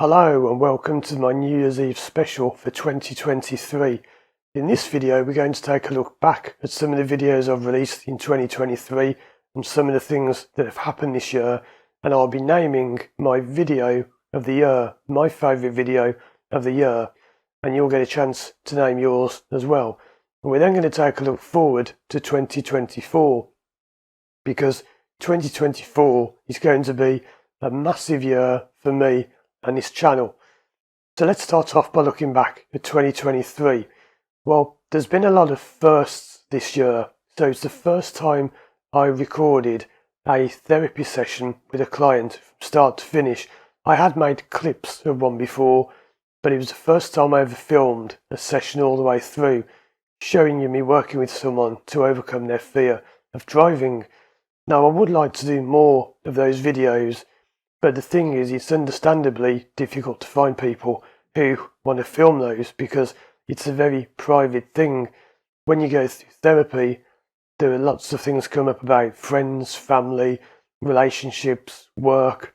Hello and welcome to my New Year's Eve special for 2023. In this video we're going to take a look back at some of the videos I've released in 2023 and some of the things that have happened this year, and I'll be naming my video of the year, my favourite video of the year, and you'll get a chance to name yours as well. And we're then going to take a look forward to 2024, because 2024 is going to be a massive year for me and this channel. So let's start off by looking back at 2023. Well, there's been a lot of firsts this year. So it's the first time I recorded a therapy session with a client from start to finish. I had made clips of one before, but it was the first time I ever filmed a session all the way through, showing you me working with someone to overcome their fear of driving. Now, I would like to do more of those videos, but the thing is, it's understandably difficult to find people who want to film those because it's a very private thing. When you go through therapy, there are lots of things come up about friends, family, relationships, work,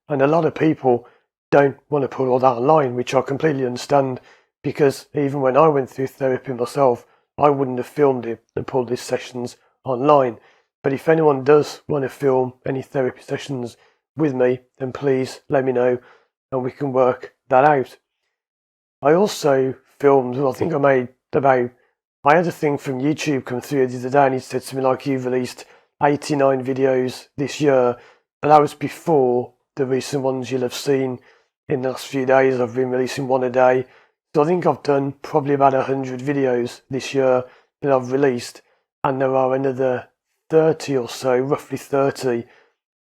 and a lot of people don't want to put all that online, which I completely understand, because even when I went through therapy myself, I wouldn't have filmed it and put these sessions online. But if anyone does want to film any therapy sessions with me, then please let me know and we can work that out. I also filmed, I think I had a thing from YouTube come through the other day, and it said something like, you've released 89 videos this year, but that was before the recent ones you'll have seen in the last few days. I've been releasing one a day, so I think I've done probably about 100 videos this year that I've released, and there are another 30 or so, roughly 30,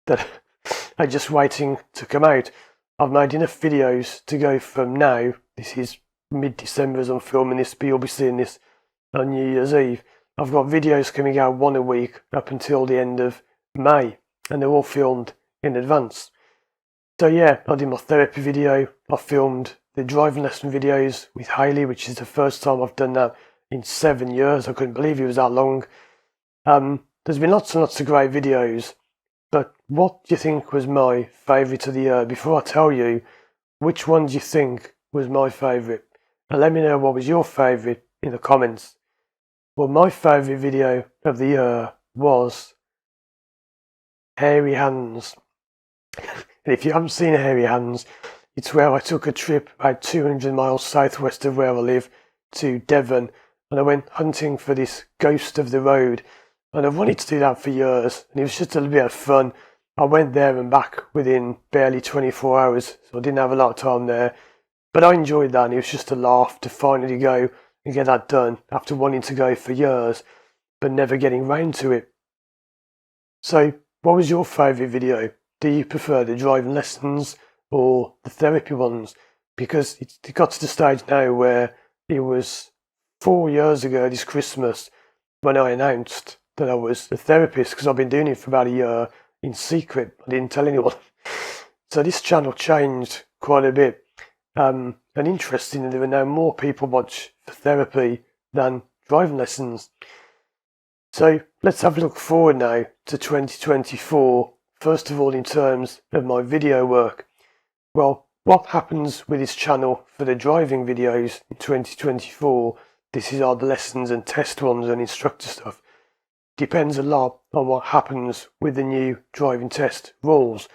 that are just waiting to come out. I've made enough videos to go from now, this is mid-December as I'm filming this, but you'll be seeing this on New Year's Eve. I've got videos coming out one a week up until the end of May, and they're all filmed in advance. So yeah, I did my therapy video, I filmed the driving lesson videos with Hayley, which is the first time I've done that in 7 years. I couldn't believe it was that long. There's been lots and lots of great videos, but what do you think was my favourite of the year? Before I tell you, which one do you think was my favourite? And let me know what was your favourite in the comments. Well, my favourite video of the year was Hairy Hands. And if you haven't seen Hairy Hands, it's where I took a trip about 200 miles southwest of where I live to Devon, and I went hunting for this ghost of the road. And I've wanted to do that for years, and it was just a little bit of fun. I went there and back within barely 24 hours, so I didn't have a lot of time there. But I enjoyed that, and it was just a laugh to finally go and get that done after wanting to go for years, but never getting round to it. So, what was your favourite video? Do you prefer the driving lessons or the therapy ones? Because it got to the stage now where it was 4 years ago this Christmas when I announced that I was a therapist, because I've been doing it for about a year in secret. I didn't tell anyone. So this channel changed quite a bit. And interestingly, there are now more people watch for therapy than driving lessons. So let's have a look forward now to 2024. First of all, in terms of my video work. Well, what happens with this channel for the driving videos in 2024? This is all the lessons and test ones and instructor stuff. Depends a lot on what happens with the new driving test rules.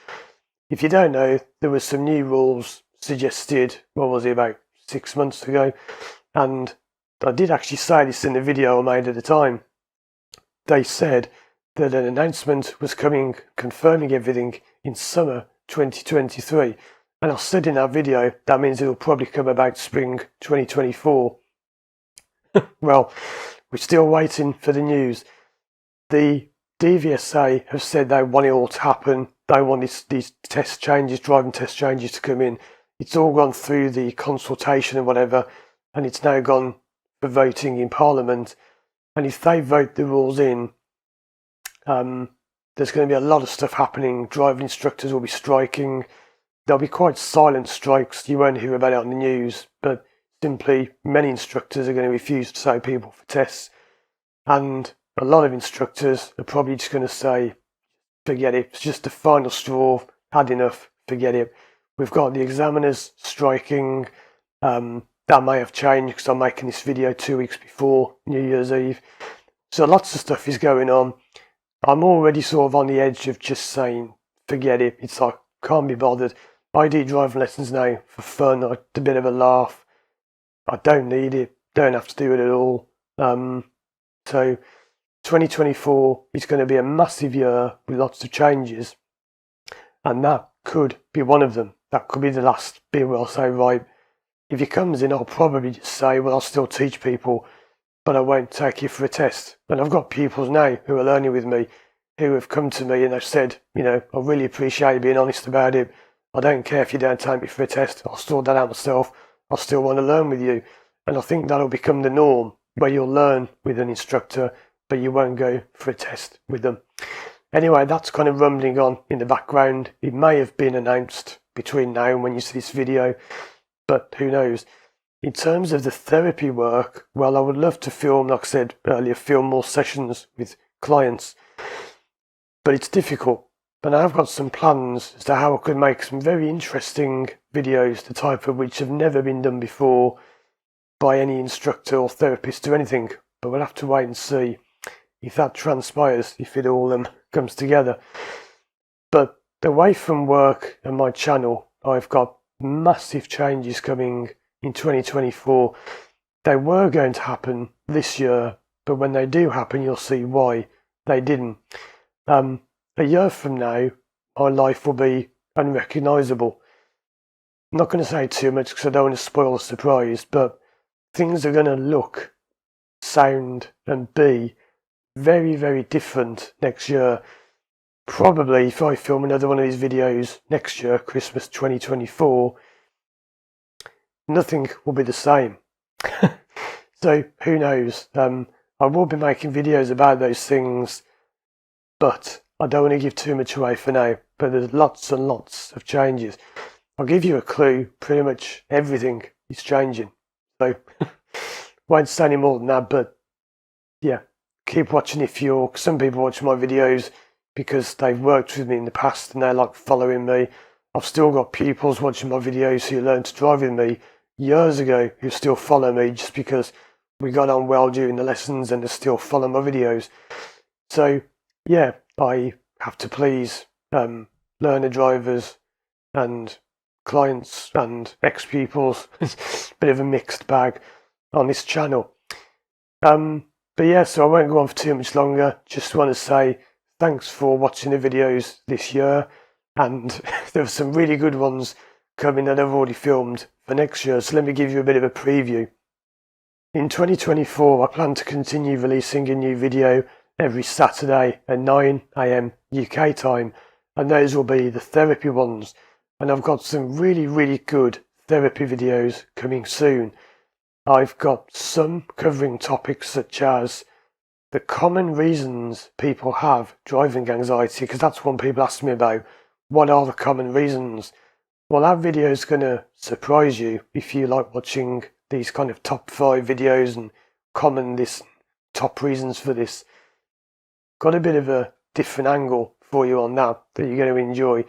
If you don't know, there were some new rules suggested, what was it, about 6 months ago, and I did actually say this in the video I made at the time. They said that an announcement was coming confirming everything in summer 2023, and I said in that video that means it'll probably come about spring 2024. Well, we're still waiting for the news. The DVSA have said they want it all to happen. They want these test changes, driving test changes to come in. It's all gone through the consultation and whatever, and it's now gone for voting in Parliament. And if they vote the rules in, there's going to be a lot of stuff happening. Driving instructors will be striking. There'll be quite silent strikes. You won't hear about it on the news, but simply many instructors are going to refuse to take people for tests. And a lot of instructors are probably just going to say, forget it, it's just the final straw, had enough, forget it. We've got the examiners striking. That may have changed because I'm making this video 2 weeks before New Year's Eve. So lots of stuff is going on. I'm already sort of on the edge of just saying, forget it. It's like, can't be bothered. I do driving lessons now for fun, a bit of a laugh. I don't need it. Don't have to do it at all. So 2024 is going to be a massive year with lots of changes. And that could be one of them. That could be the last bit where I'll say, right, if it comes in, I'll probably just say, well, I'll still teach people, but I won't take you for a test. And I've got pupils now who are learning with me, who have come to me and they've said, you know, I really appreciate you being honest about it. I don't care if you don't take me for a test. I'll sort that out myself. I still want to learn with you. And I think that'll become the norm, where you'll learn with an instructor, but you won't go for a test with them. Anyway, that's kind of rumbling on in the background. It may have been announced between now and when you see this video, but who knows. In terms of the therapy work, well, I would love to film, like I said earlier, film more sessions with clients, but it's difficult. But I've got some plans as to how I could make some very interesting videos, the type of which have never been done before by any instructor or therapist or anything. But we'll have to wait and see if that transpires, if it all comes together. But away from work and my channel, I've got massive changes coming in 2024. They were going to happen this year, but when they do happen, you'll see why they didn't. A year from now, my life will be unrecognisable. I'm not going to say too much because I don't want to spoil the surprise, but things are going to look, sound and be very, very different next year. Probably if I film another one of these videos next year, Christmas 2024, nothing will be the same. So who knows? I will be making videos about those things, but I don't want to give too much away for now. But there's lots and lots of changes. I'll give you a clue. Pretty much everything is changing. So won't say any more than that, but yeah, keep watching if you're... Some people watch my videos because they've worked with me in the past and they like following me. I've still got pupils watching my videos who learned to drive with me years ago who still follow me just because we got on well during the lessons and they still follow my videos. So yeah, I have to please learner drivers and clients and ex-pupils. Bit of a mixed bag on this channel. But yeah, so I won't go on for too much longer. Just want to say thanks for watching the videos this year, and there are some really good ones coming that I've already filmed for next year, so let me give you a bit of a preview. In 2024, I plan to continue releasing a new video every Saturday at 9 AM UK time, and those will be the therapy ones. And I've got some really, really good therapy videos coming soon. I've got some covering topics such as the common reasons people have driving anxiety, because that's one people ask me about. What are the common reasons? Well, that video is going to surprise you if you like watching these kind of top 5 videos and top reasons for this. Got a bit of a different angle for you on that you're going to enjoy.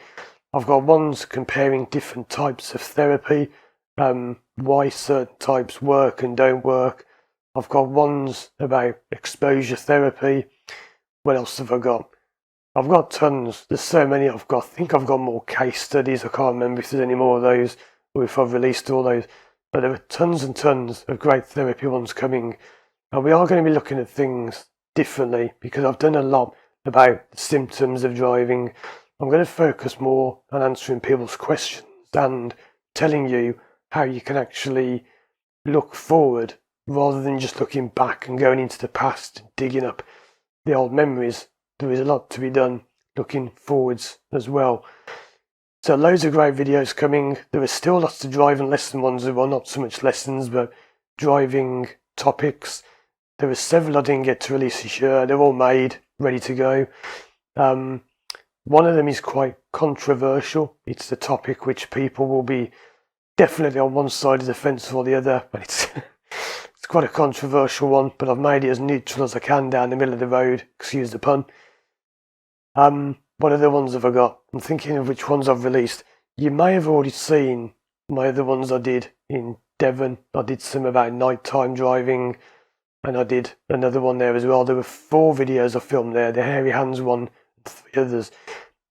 I've got ones comparing different types of therapy, why certain types work and don't work. I've got ones about exposure therapy. What else have I got? I've got tons. There's so many I've got. I think I've got more case studies. I can't remember if there's any more of those or if I've released all those. But there are tons and tons of great therapy ones coming. And we are going to be looking at things differently because I've done a lot about the symptoms of driving. I'm going to focus more on answering people's questions and telling you how you can actually look forward rather than just looking back and going into the past and digging up the old memories. There is a lot to be done looking forwards as well. So loads of great videos coming. There are still lots of driving lesson ones, well, not so much lessons, but driving topics. There are several I didn't get to release this year. They're all made, ready to go. One of them is quite controversial. It's the topic which people will be definitely on one side of the fence or the other, but it's quite a controversial one, but I've made it as neutral as I can down the middle of the road, excuse the pun. What other ones have I got? I'm thinking of which ones I've released. You may have already seen my other ones I did in Devon. I did some about nighttime driving, and I did another one there as well. There were 4 videos I filmed there, the Hairy Hands one and 3 others.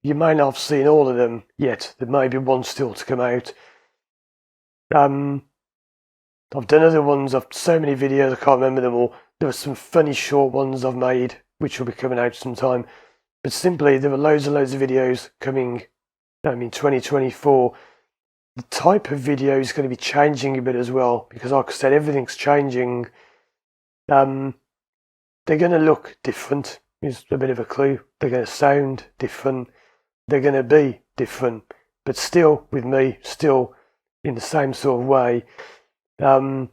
You may not have seen all of them yet. There may be one still to come out. I've done other ones. I've so many videos I can't remember them all. There were some funny short ones I've made which will be coming out sometime. But simply, there were loads and loads of videos coming in 2024. The type of video is going to be changing a bit as well, because like I said, everything's changing. They're going to look different, is a bit of a clue. They're going to sound different. They're going to be different, but still with me, still in the same sort of way. But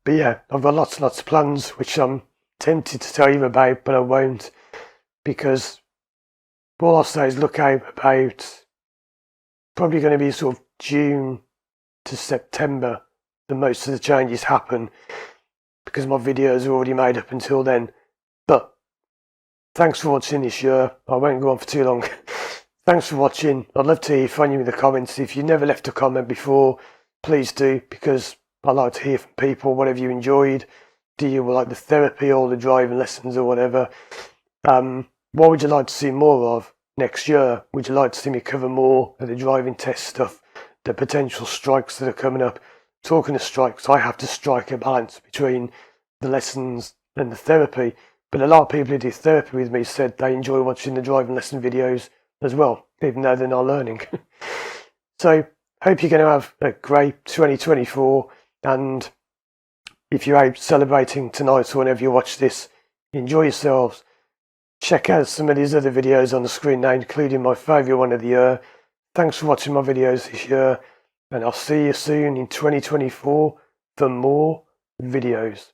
yeah, I've got lots and lots of plans, which I'm tempted to tell you about, but I won't, because all I'll say is look out about probably going to be sort of June to September that most of the changes happen, because my videos are already made up until then. But thanks for watching this year. I won't go on for too long. Thanks for watching. I'd love to hear from you in the comments. If you've never left a comment before, please do, because I like to hear from people, whatever you enjoyed. Do you like the therapy or the driving lessons or whatever? What would you like to see more of next year? Would you like to see me cover more of the driving test stuff, the potential strikes that are coming up? Talking of strikes, I have to strike a balance between the lessons and the therapy. But a lot of people who do therapy with me said they enjoy watching the driving lesson videos as well, even though they're not learning. So, hope you're going to have a great 2024, and if you're out celebrating tonight or whenever you watch this, enjoy yourselves. Check out some of these other videos on the screen now, including my favourite one of the year. Thanks for watching my videos this year, and I'll see you soon in 2024 for more videos.